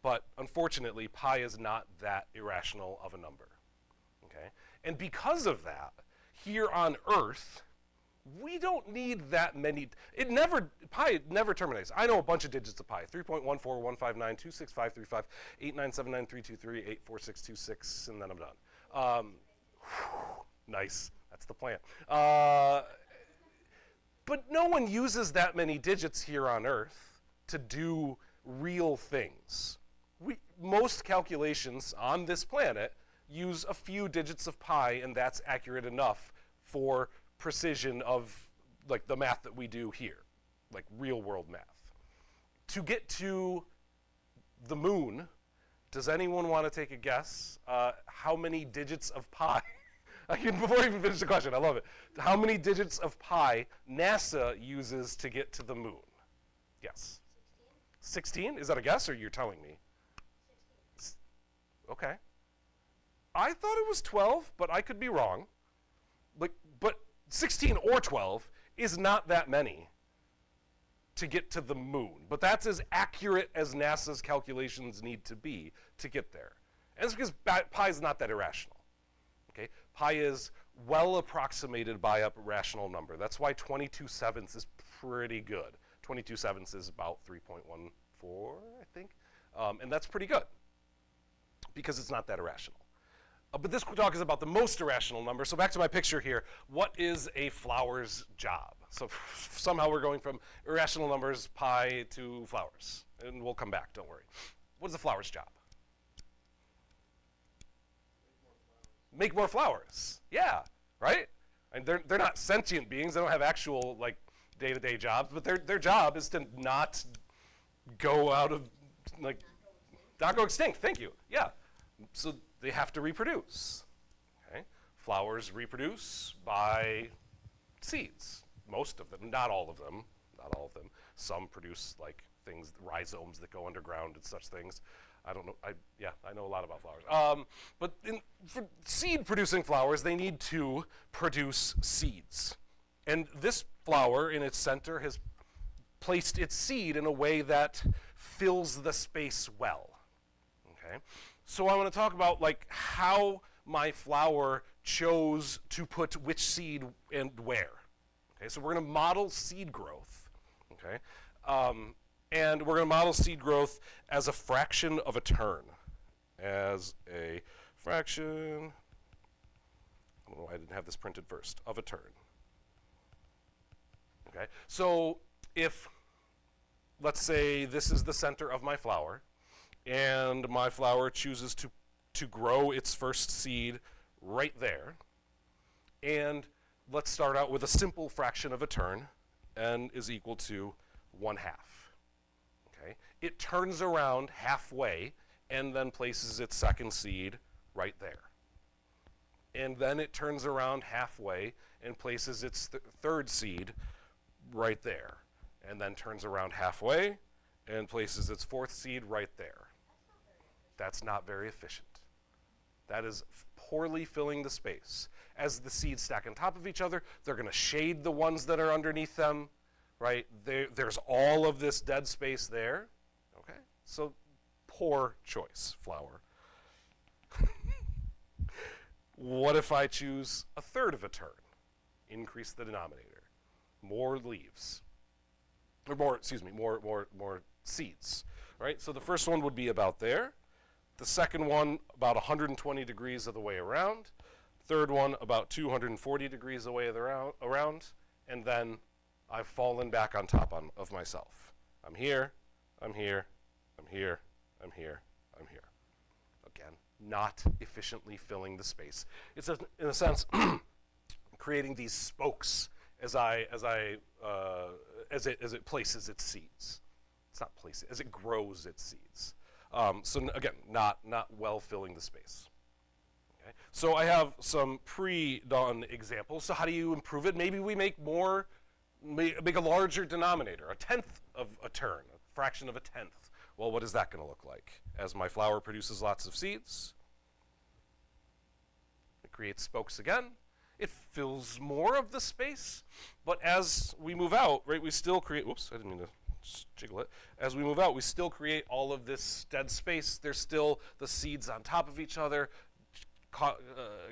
[SPEAKER 2] but unfortunately, pi is not that irrational of a number. Okay? And because of that, here on Earth, we don't need that many. Pi never terminates. I know a bunch of digits of pi. 3.14159265358979323846626, and then I'm done. Nice. That's the plan. But no one uses that many digits here on Earth to do real things. Most calculations on this planet use a few digits of pi, and that's accurate enough for precision of like the math that we do here, like real world math. To get to the moon, does anyone want to take a guess how many digits of pi? Before I even finish the question, I love it. How many digits of pi NASA uses to get to the moon? Yes. 16? Is that a guess, or you're telling me? 16. Okay. I thought it was 12, but I could be wrong. But 16 or 12 is not that many to get to the moon. But that's as accurate as NASA's calculations need to be to get there. And it's because pi is not that irrational. Okay? Pi is well approximated by a rational number. That's why 22/7 is pretty good. 22/7 is about 3.14, I think. And that's pretty good because it's not that irrational. But this talk is about the most irrational number. So back to my picture here. What is a flower's job? So somehow we're going from irrational numbers, pi, to flowers. And we'll come back, don't worry. What is a flower's job? Make more flowers. Yeah, right? And they're not sentient beings. They don't have actual like day-to-day jobs. But their job is to not go out of, like, not go extinct. Thank you. Yeah. So they have to reproduce. Okay? Flowers reproduce by seeds. Most of them, not all of them. Not all of them. Some produce like things, rhizomes that go underground and such things. I don't know. I know a lot about flowers. But for seed-producing flowers, they need to produce seeds. And this flower in its center has placed its seed in a way that fills the space well. Okay? So I want to talk about like how my flower chose to put which seed and where. Okay? So we're going to model seed growth. Okay? And we're going to model seed growth as a fraction of a turn. As a fraction, I don't know why I didn't have this printed first, of a turn. Okay, so if let's say this is the center of my flower, and my flower chooses to grow its first seed right there. And let's start out with a simple fraction of a turn, n is equal to 1/2. Okay? It turns around halfway and then places its second seed right there. And then it turns around halfway and places its third seed right there. And then turns around halfway and places its fourth seed right there. That's not very efficient. That is poorly filling the space. As the seeds stack on top of each other, they're going to shade the ones that are underneath them, right? There's all of this dead space there. Okay? So poor choice, flower. What if I choose a third of a turn? Increase the denominator. More leaves. Or more seeds, right? So the first one would be about there. The second one about 120 degrees of the way around. Third one about 240 degrees away around. And then I've fallen back on top of myself. I'm here, I'm here, I'm here, I'm here, I'm here. Again, not efficiently filling the space. It's, in a sense, creating these spokes as it places its seeds. It's not placing, as it grows its seeds. So again, not well filling the space. Okay? So I have some pre-done examples. So how do you improve it? Maybe we make a larger denominator, 1/10 of a turn, a fraction of a tenth. Well, what is that going to look like? As my flower produces lots of seeds, it creates spokes again. It fills more of the space, but as we move out, right, we still create, oops, I didn't mean to just jiggle it. As we move out, we still create all of this dead space. There's still the seeds on top of each other,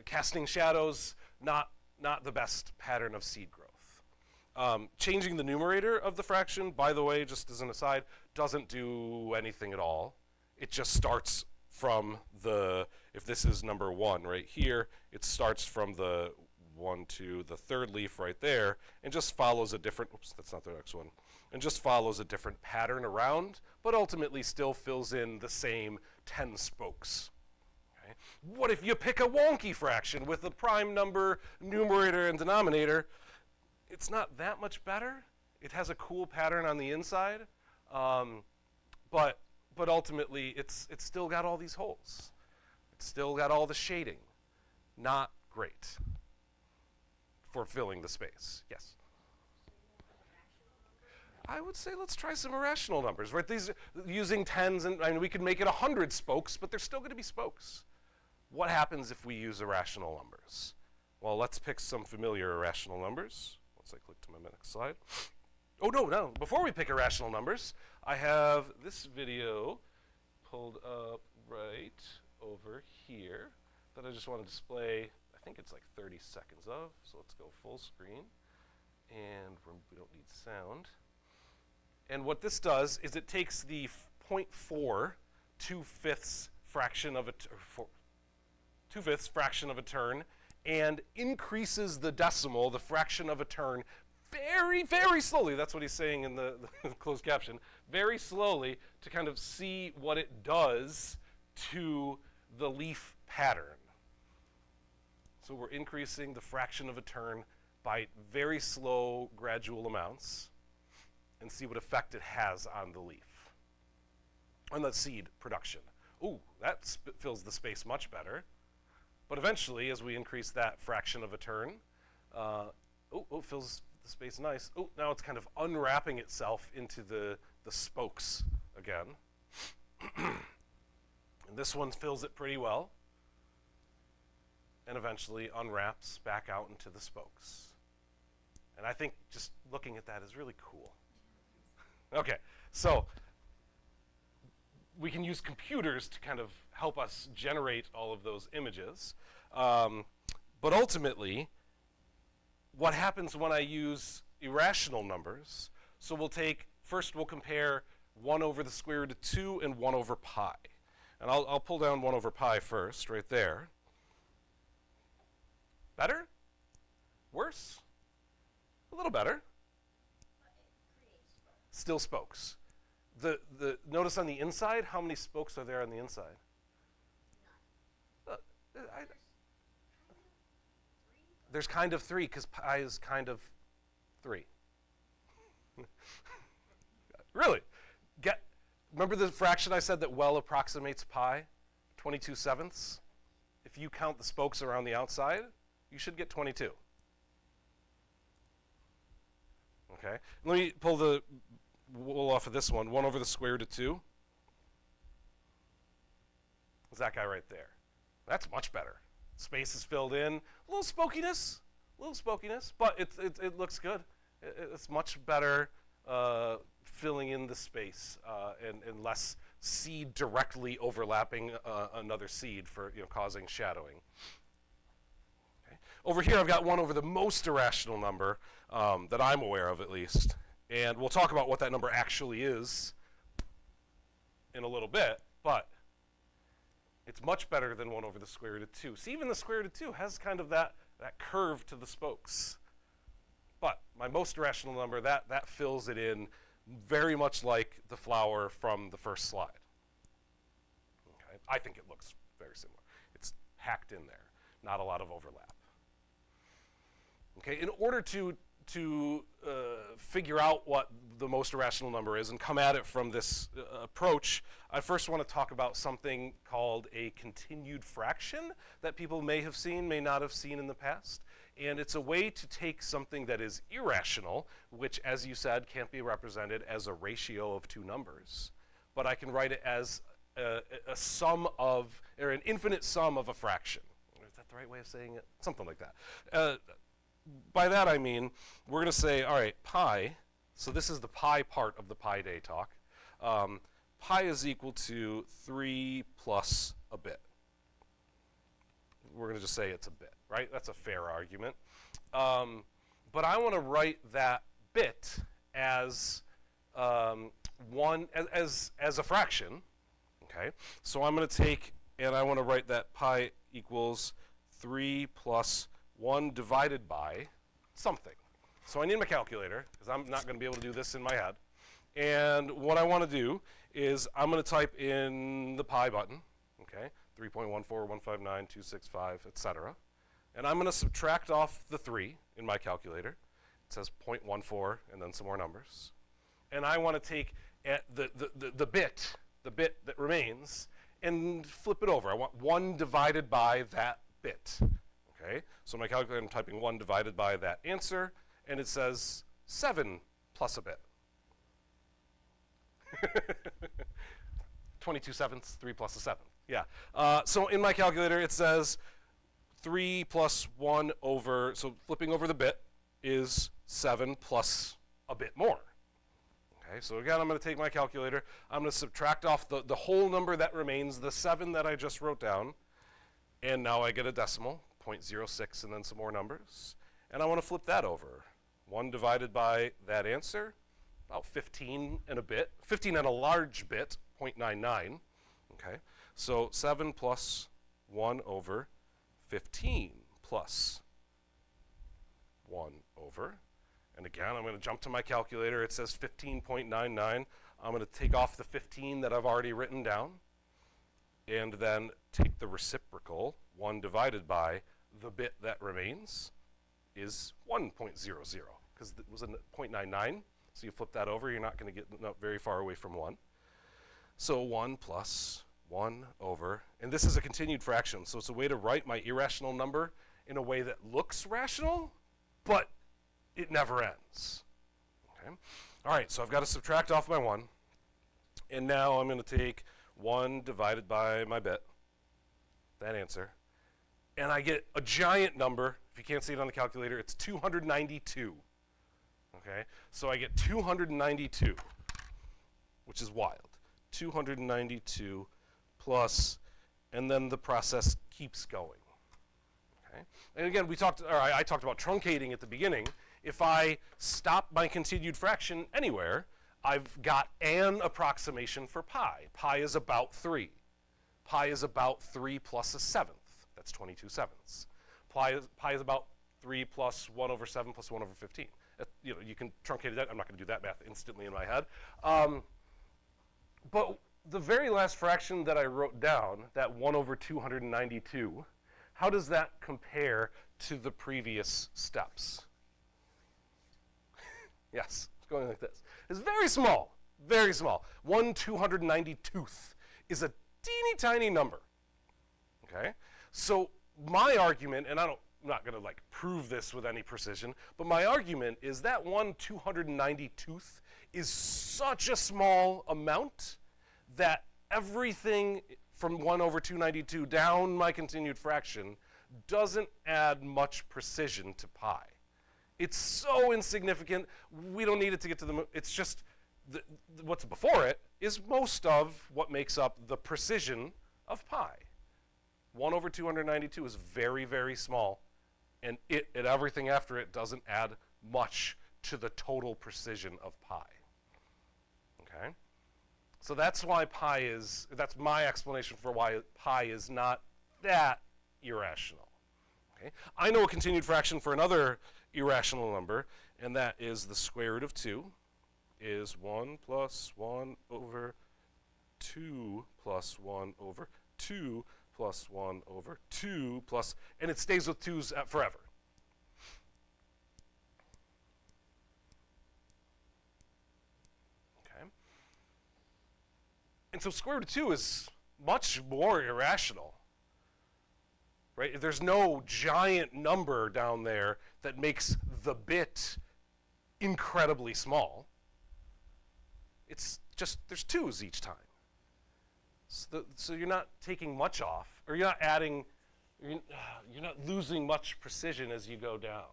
[SPEAKER 2] casting shadows, not the best pattern of seed growth. Changing the numerator of the fraction, by the way, just as an aside, doesn't do anything at all. It just starts from if this is number 1 right here, it starts from the 1 to the third leaf right there, and just follows a different, oops, that's not the next one, and just follows a different pattern around, but ultimately still fills in the same 10 spokes. Okay? What if you pick a wonky fraction with a prime number, numerator, and denominator? It's not that much better. It has a cool pattern on the inside, but ultimately it's still got all these holes. It's still got all the shading. Not great for filling the space. Yes? I would say let's try some irrational numbers, right? These using tens, and we could make it 100 spokes, but they're still going to be spokes. What happens if we use irrational numbers? Well, let's pick some familiar irrational numbers. Once I click to my next slide. Oh, no. Before we pick irrational numbers, I have this video pulled up right over here that I just want to display. I think it's like 30 seconds of. So let's go full screen. And we don't need sound. And what this does is it takes the 0.4 2/5 fraction of a 2/5 fraction of a turn and increases the decimal, the fraction of a turn, very, very slowly. That's what he's saying in the closed caption. Very slowly to kind of see what it does to the leaf pattern. So we're increasing the fraction of a turn by very slow, gradual amounts and see what effect it has on the leaf, on the seed production. Ooh, that fills the space much better. But eventually, as we increase that fraction of a turn, it fills the space nice. Oh, now it's kind of unwrapping itself into the spokes again. And this one fills it pretty well. And eventually unwraps back out into the spokes. And I think just looking at that is really cool. Okay, so we can use computers to kind of help us generate all of those images. But ultimately, what happens when I use irrational numbers? So we'll compare 1 over the square root of 2 and 1 over pi. And I'll pull down 1 over pi first, right there. Better? Worse? A little better.
[SPEAKER 3] But it creates spokes.
[SPEAKER 2] Still spokes. Notice on the inside, how many spokes are there on the inside? There's kind of 3, because pi is kind of 3. Really? Remember the fraction I said that well approximates pi? 22/7. If you count the spokes around the outside, you should get 22. Okay? Let me pull the wool off of this one. 1 over the square root of 2. It's that guy right there. That's much better. Space is filled in. A little spokiness, but it looks good. It's much better filling in the space and less seed directly overlapping another seed for causing shadowing. Okay. Over here, I've got 1 over the most irrational number that I'm aware of, at least, and we'll talk about what that number actually is in a little bit, but it's much better than 1 over the square root of 2. See, even the square root of 2 has kind of that curve to the spokes. But my most irrational number, that fills it in very much like the flower from the first slide. Okay? I think it looks very similar. It's hacked in there, not a lot of overlap. Okay, in order to figure out what the most irrational number is and come at it from this approach, I first want to talk about something called a continued fraction that people may have seen, may not have seen in the past. And it's a way to take something that is irrational, which, as you said, can't be represented as a ratio of 2 numbers, but I can write it as a sum of, or an infinite sum of a fraction. Is that the right way of saying it? Something like that. By that I mean, we're going to say, all right, pi, so this is the pi part of the Pi Day talk. Pi is equal to 3 plus a bit. We're going to just say it's a bit, right? That's a fair argument. But I want to write that bit as as a fraction, okay? So I'm going to take, and I want to write that pi equals 3 plus 1 divided by something. So I need my calculator, because I'm not going to be able to do this in my head. And what I want to do is I'm going to type in the pi button, okay, 3.14159.265, etc. And I'm going to subtract off the 3 in my calculator. It says 0.14 and then some more numbers. And I want to take the bit that remains and flip it over. I want 1 divided by that bit. Okay, so in my calculator, I'm typing 1 divided by that answer, and it says 7 plus a bit. 22/7, 3 plus a 7. Yeah. So in my calculator, it says 3 plus 1 over, so flipping over the bit is 7 plus a bit more. Okay, so again, I'm going to take my calculator. I'm going to subtract off the whole number that remains, the 7 that I just wrote down, and now I get a decimal. 0.06 and then some more numbers. And I want to flip that over. 1 divided by that answer, about 15 and a bit. 15 and a large bit, 0.99. Okay, so 7 plus 1 over 15 plus 1 over. And again, I'm going to jump to my calculator. It says 15.99. I'm going to take off the 15 that I've already written down, and then take the reciprocal. 1 divided by the bit that remains is 1.00, because it was a 0.99. So you flip that over, you're not going to get not very far away from 1. So 1 plus 1 over, and this is a continued fraction, so it's a way to write my irrational number in a way that looks rational, but it never ends. Okay. All right, so I've got to subtract off my 1, and now I'm going to take 1 divided by my bit, that answer, and I get a giant number. If you can't see it on the calculator, it's 292. Okay, so I get 292, which is wild. 292 plus, and then the process keeps going. Okay, and again, I talked about truncating at the beginning. If I stop my continued fraction anywhere, I've got an approximation for pi. Pi is about 3. Pi is about 3 plus a 7th. That's 22/7. Pi is about 3 plus 1 over 7 plus 1 over 15. You can truncate that. I'm not going to do that math instantly in my head. But the very last fraction that I wrote down, that 1 over 292, how does that compare to the previous steps? Yes, it's going like this. It's very small, very small. 1 292th is a teeny tiny number. Okay? So my argument, and I'm not going to like prove this with any precision, but my argument is that 1 292th is such a small amount that everything from 1 over 292 down my continued fraction doesn't add much precision to pi. It's so insignificant, we don't need it to get to the, it's just, what's before it is most of what makes up the precision of pi. 1 over 292 is very, very small, and everything after it doesn't add much to the total precision of pi. Okay? So that's why that's my explanation for why pi is not that irrational. Okay? I know a continued fraction for another irrational number, and that is the square root of 2 is 1 plus 1 over 2 plus 1 over 2 plus 1 over 2 plus, and it stays with 2's forever. Okay? And so square root of 2 is much more irrational. Right? There's no giant number down there that makes the bit incredibly small. It's just, there's 2's each time. So you're not taking much off, or you're not adding, you're not losing much precision as you go down.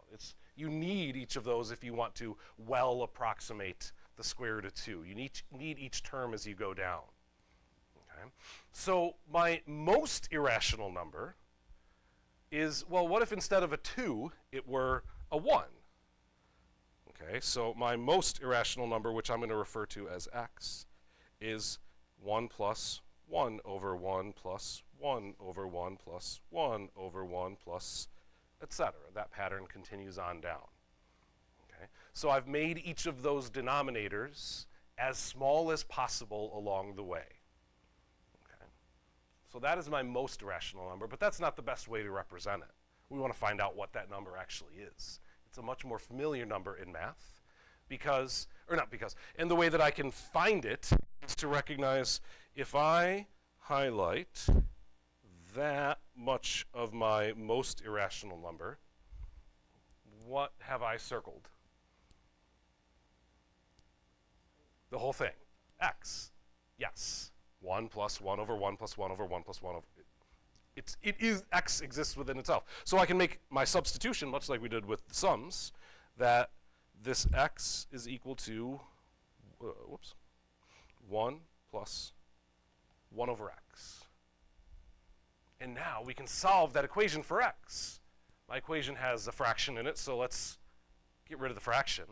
[SPEAKER 2] You need each of those if you want to well approximate the square root of 2. You need each term as you go down. Okay? So my most irrational number is, well, what if instead of a 2, it were a 1? Okay, so my most irrational number, which I'm going to refer to as x, is 1 plus 1 over 1 plus 1 over 1 plus 1 over 1 plus, etc. That pattern continues on down. Okay, so I've made each of those denominators as small as possible along the way. Okay, so that is my most irrational number, but that's not the best way to represent it. We want to find out what that number actually is. It's a much more familiar number in math and the way that I can find it is to recognize if I highlight that much of my most irrational number, what have I circled? The whole thing. X. Yes. 1 plus 1 over 1 plus 1 over 1 plus 1 over... X exists within itself. So I can make my substitution, much like we did with the sums, that this x is equal to, 1 plus 1 over x. And now we can solve that equation for x. My equation has a fraction in it, so let's get rid of the fraction.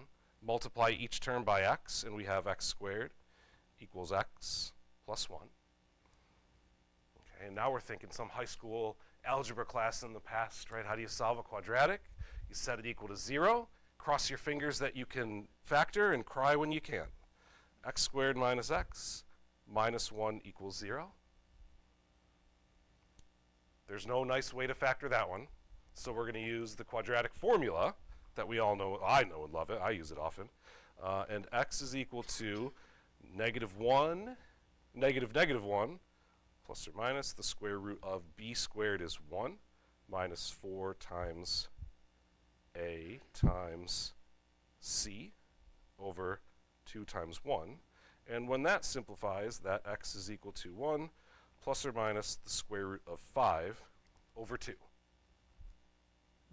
[SPEAKER 2] Multiply each term by x, and we have x squared equals x plus 1. Okay, and now we're thinking some high school algebra class in the past, right? How do you solve a quadratic? You set it equal to 0. Cross your fingers that you can factor and cry when you can. X squared minus x minus 1 equals 0. There's no nice way to factor that one. So we're going to use the quadratic formula that we all know. I know and love it. I use it often. And x is equal to negative 1 plus or minus the square root of b squared is 1 minus 4 times a times c over 2 times 1. And when that simplifies, that x is equal to 1 plus or minus the square root of 5 over 2.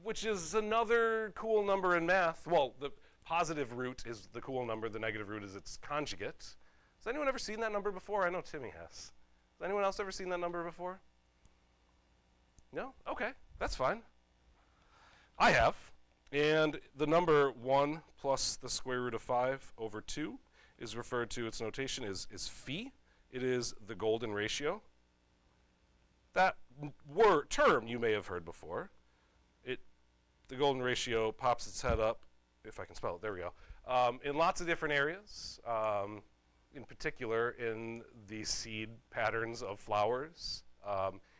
[SPEAKER 2] Which is another cool number in math. Well, the positive root is the cool number, the negative root is its conjugate. Has anyone ever seen that number before? I know Timmy has. Has anyone else ever seen that number before? No? Okay, that's fine. I have. And the number 1 plus the square root of 5 over 2 is referred to, its notation is phi. It is the golden ratio. That term you may have heard before. The golden ratio pops its head up, if I can spell it, there we go, in lots of different areas. in particular in the seed patterns of flowers,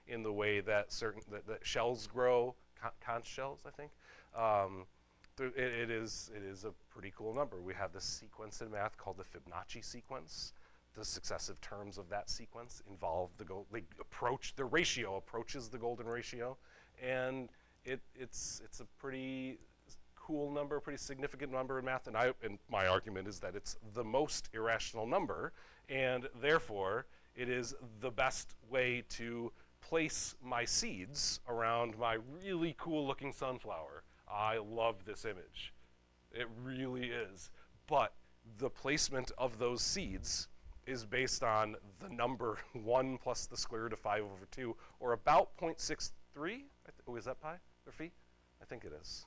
[SPEAKER 2] in the way that that shells grow, conch shells, I think. It is a pretty cool number. We have this sequence in math called the Fibonacci sequence. The successive terms of that sequence involve the ratio approaches the golden ratio, and it's a pretty cool number, pretty significant number in math. And my argument is that it's the most irrational number, and therefore it is the best way to place my seeds around my really cool looking sunflower. I love this image. It really is. But the placement of those seeds is based on the number 1 plus the square root of 5 over 2, or about 0.63. Oh, is that pi or phi? I think it is.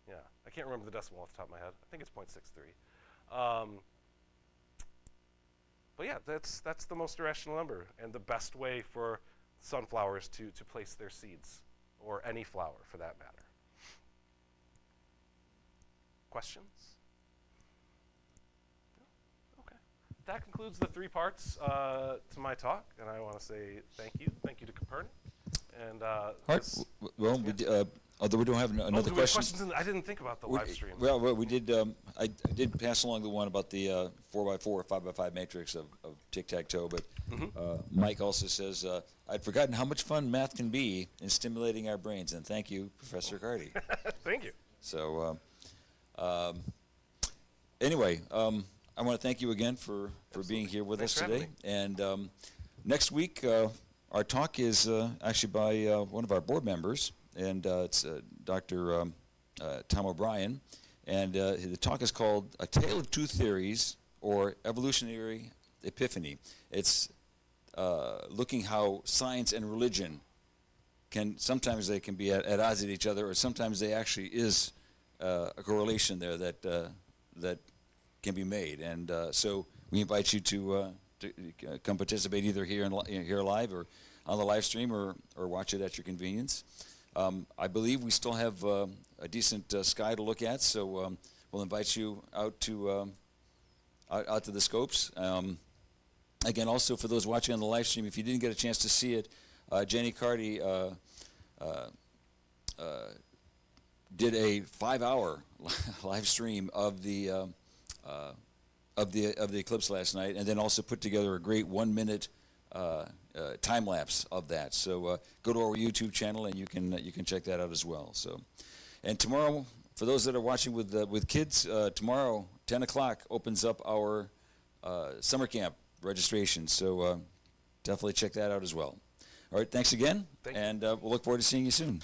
[SPEAKER 2] Yeah, I can't remember the decimal off the top of my head. I think it's 0.63. But yeah, that's the most irrational number, and the best way for sunflowers to place their seeds, or any flower for that matter. Questions? No? Okay. That concludes the 3 parts to my talk, and I want to say thank you. Thank you to Kopernik. And
[SPEAKER 1] All right. Well, although we don't have another question.
[SPEAKER 2] Questions I didn't think about the live stream.
[SPEAKER 1] Well, we did. I did pass along the one about the 4x4 or 5x5 matrix of Tic-Tac-Toe, but Mike also says, I'd forgotten how much fun math can be in stimulating our brains, and thank you, Professor Cartie.
[SPEAKER 2] Thank you.
[SPEAKER 1] So, anyway, I want to thank you again for being here with us today. And next week, our talk is actually by one of our board members, and it's Dr. Tom O'Brien. And the talk is called A Tale of Two Theories, or Evolutionary Epiphany. It's looking how science and religion sometimes they can be at odds with each other, or sometimes they actually is a correlation there that can be made. And so we invite you to come participate either here live or on the live stream, or watch it at your convenience. I believe we still have a decent sky to look at, so we'll invite you out to the scopes. Again, also for those watching on the live stream, if you didn't get a chance to see it, Jenny Cartie did a 5-hour live stream of the eclipse last night, and then also put together a great 1-minute time lapse of that. So go to our YouTube channel and you can check that out as well. So, and tomorrow, for those that are watching with kids, tomorrow 10 o'clock opens up our summer camp registration. So definitely check that out as well. All right, thanks again, and we'll look forward to seeing you soon.